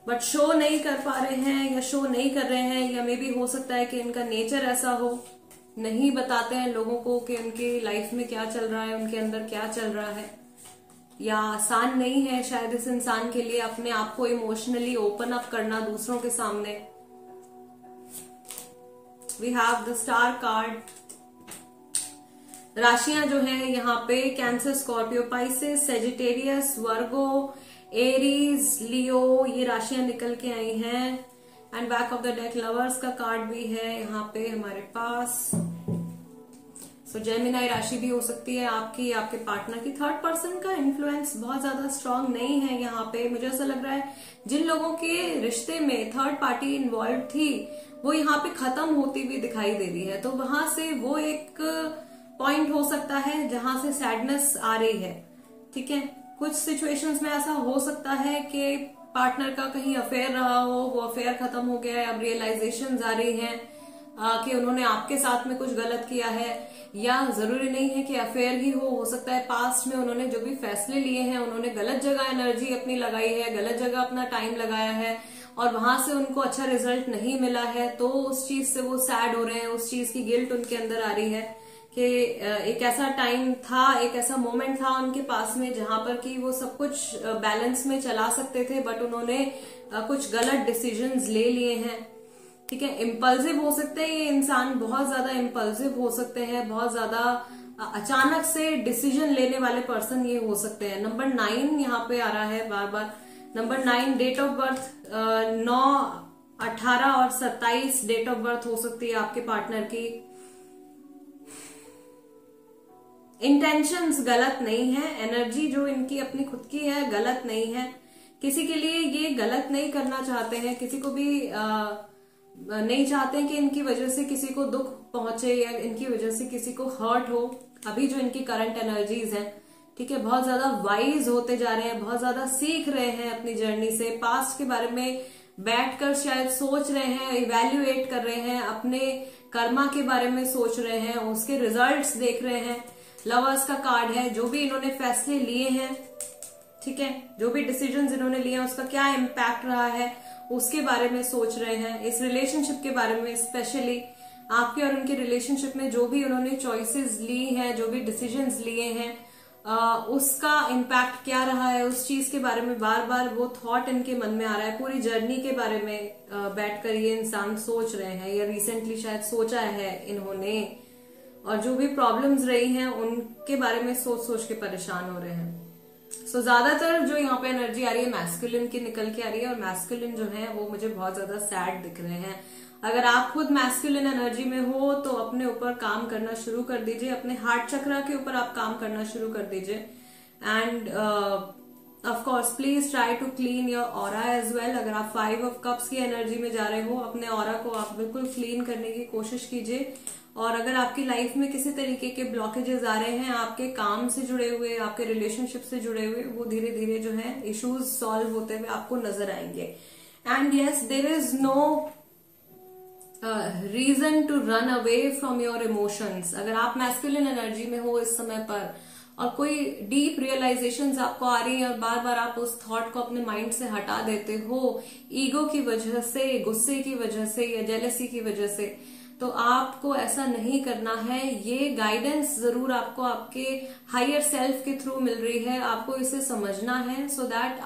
बट शो नहीं कर पा रहे हैं या शो नहीं कर रहे हैं, या मे भी हो सकता है कि इनका नेचर ऐसा हो, नहीं बताते हैं लोगों को कि उनकी लाइफ में क्या चल रहा है, उनके अंदर क्या चल रहा है, या आसान नहीं है शायद इस इंसान के लिए अपने आप को इमोशनली ओपन अप करना दूसरों के सामने। We have the star card. राशियां जो है यहाँ पे Cancer, Scorpio, Pisces, Sagittarius, Virgo, Aries, Leo, ये राशियां निकल के आई हैं। And back of the deck lovers का कार्ड भी है यहाँ पे हमारे पास। सो जेमिनाई राशि भी हो सकती है आपकी, आपके पार्टनर की। थर्ड पर्सन का इन्फ्लुएंस बहुत ज्यादा स्ट्रांग नहीं है यहाँ पे। मुझे ऐसा लग रहा है जिन लोगों के रिश्ते में थर्ड पार्टी इन्वॉल्व थी, वो यहाँ पे खत्म होती हुई दिखाई दे रही है। तो वहां से वो एक पॉइंट हो सकता है जहां से सैडनेस आ रही है, ठीक है। कुछ सिचुएशंस में ऐसा हो सकता है कि पार्टनर का कहीं अफेयर रहा हो, वो अफेयर खत्म हो गया है, अब रियलाइजेशन आ रही है कि उन्होंने आपके साथ में कुछ गलत किया है, या जरूरी नहीं है कि अफेयर ही हो सकता है पास्ट में उन्होंने जो भी फैसले लिए हैं, उन्होंने गलत जगह एनर्जी अपनी लगाई है, गलत जगह अपना टाइम लगाया है और वहां से उनको अच्छा रिजल्ट नहीं मिला है, तो उस चीज से वो सैड हो रहे हैं, उस चीज की गिल्ट उनके अंदर आ रही है कि एक ऐसा टाइम था, एक ऐसा मोमेंट था उनके पास में जहां पर कि वो सब कुछ बैलेंस में चला सकते थे, बट उन्होंने कुछ गलत डिसीजंस ले लिए हैं, ठीक है। इम्पल्सिव हो सकते हैं ये इंसान, बहुत ज्यादा इम्पल्सिव हो सकते हैं, बहुत ज्यादा अचानक से डिसीजन लेने वाले पर्सन ये हो सकते हैं। नंबर 9 यहाँ पे आ रहा है बार बार। नंबर 9 डेट ऑफ बर्थ 9, 18 और 27 डेट ऑफ बर्थ हो सकती है आपके पार्टनर की। इंटेंशंस गलत नहीं है, एनर्जी जो इनकी अपनी खुद की है गलत नहीं है, किसी के लिए ये गलत नहीं करना चाहते हैं, किसी को भी नहीं चाहते हैं कि इनकी वजह से किसी को दुख पहुंचे या इनकी वजह से किसी को हर्ट हो। अभी जो इनकी करंट एनर्जीज हैं, ठीक है, बहुत ज्यादा वाइज होते जा रहे हैं, बहुत ज्यादा सीख रहे हैं अपनी जर्नी से। पास्ट के बारे में बैठकर शायद सोच रहे हैं, इवेल्युएट कर रहे हैं, अपने कर्मा के बारे में सोच रहे हैं, उसके रिजल्ट्स देख रहे हैं। लवर्स का कार्ड है, जो भी इन्होंने फैसले लिए हैं, ठीक है, जो भी डिसीजंस इन्होंने लिए हैं उसका क्या इम्पैक्ट रहा है उसके बारे में सोच रहे हैं। इस रिलेशनशिप के बारे में, स्पेशली आपके और उनके रिलेशनशिप में जो भी उन्होंने चॉइसेस ली हैं, जो भी डिसीजंस लिए हैं, उसका इम्पैक्ट क्या रहा है, उस चीज के बारे में बार बार वो थॉट इनके मन में आ रहा है। पूरी जर्नी के बारे में बैठकर ये इंसान सोच रहे हैं, या रिसेंटली शायद सोचा है इन्होंने, और जो भी प्रॉब्लम्स रही हैं उनके बारे में सोच सोच के परेशान हो रहे हैं। सो ज्यादातर जो यहाँ पे एनर्जी आ रही है मैस्कुलिन की निकल के आ रही है, और मैस्कुलिन जो है वो मुझे बहुत ज्यादा सैड दिख रहे हैं। अगर आप खुद मैस्कुलिन एनर्जी में हो तो अपने ऊपर काम करना शुरू कर दीजिए, अपने हार्ट चक्रा के ऊपर आप काम करना शुरू कर दीजिए। And of course please try to clean your aura as well. अगर आप 5 ऑफ कप्स की एनर्जी में जा रहे हो, अपने ऑरा को आप बिल्कुल क्लीन करने की कोशिश कीजिए। और अगर आपकी लाइफ में किसी तरीके के ब्लॉकेजेस आ रहे हैं, आपके काम से जुड़े हुए, आपके रिलेशनशिप से जुड़े हुए, वो धीरे धीरे जो है इश्यूज सॉल्व होते हुए आपको नजर आएंगे। And yes, there is no reason to run away from your emotions. अगर आप मैस्कुलिन एनर्जी में हो इस समय पर और कोई डीप रियलाइजेशंस आपको आ रही है और बार बार आप उस थॉट को अपने माइंड से हटा देते हो, ईगो की वजह से, गुस्से की वजह से या जेलसी की वजह से, तो आपको ऐसा नहीं करना है। ये गाइडेंस जरूर आपको आपके हायर सेल्फ के थ्रू मिल रही है, आपको इसे समझना है, सो दैट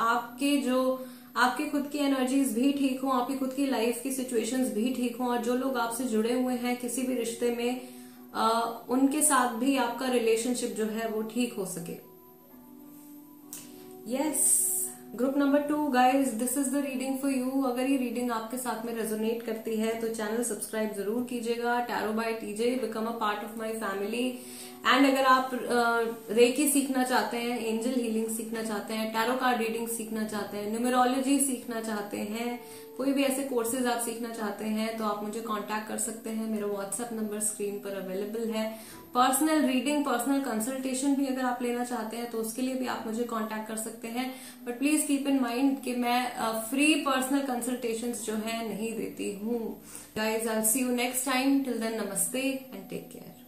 आपकी खुद की एनर्जीज भी ठीक हो, आपकी खुद की लाइफ की सिचुएशंस भी ठीक हो, और जो लोग आपसे जुड़े हुए हैं किसी भी रिश्ते में उनके साथ भी आपका रिलेशनशिप जो है वो ठीक हो सके। Yes, group number 2 guys, this is the reading for you. अगर ये रीडिंग आपके साथ में रेजोनेट करती है तो चैनल सब्सक्राइब जरूर कीजिएगा। Tarot by TJ, become a part of my family. And अगर आप रेकी सीखना चाहते हैं, एंजल हीलिंग सीखना चाहते हैं, टैरो कार्ड रीडिंग सीखना चाहते हैं, न्यूमरोलॉजी सीखना चाहते हैं, कोई भी ऐसे कोर्सेज आप सीखना चाहते हैं, तो आप मुझे कांटेक्ट कर सकते हैं। मेरा व्हाट्सएप नंबर स्क्रीन पर अवेलेबल है। पर्सनल रीडिंग, पर्सनल कंसल्टेशन भी अगर आप लेना चाहते हैं तो उसके लिए भी आप मुझे कांटेक्ट कर सकते हैं। But please keep in mind कि मैं फ्री पर्सनल कंसल्टेशंस जो है नहीं देती हूँ। Guys, I will see you next time. Till then, नमस्ते एंड टेक केयर।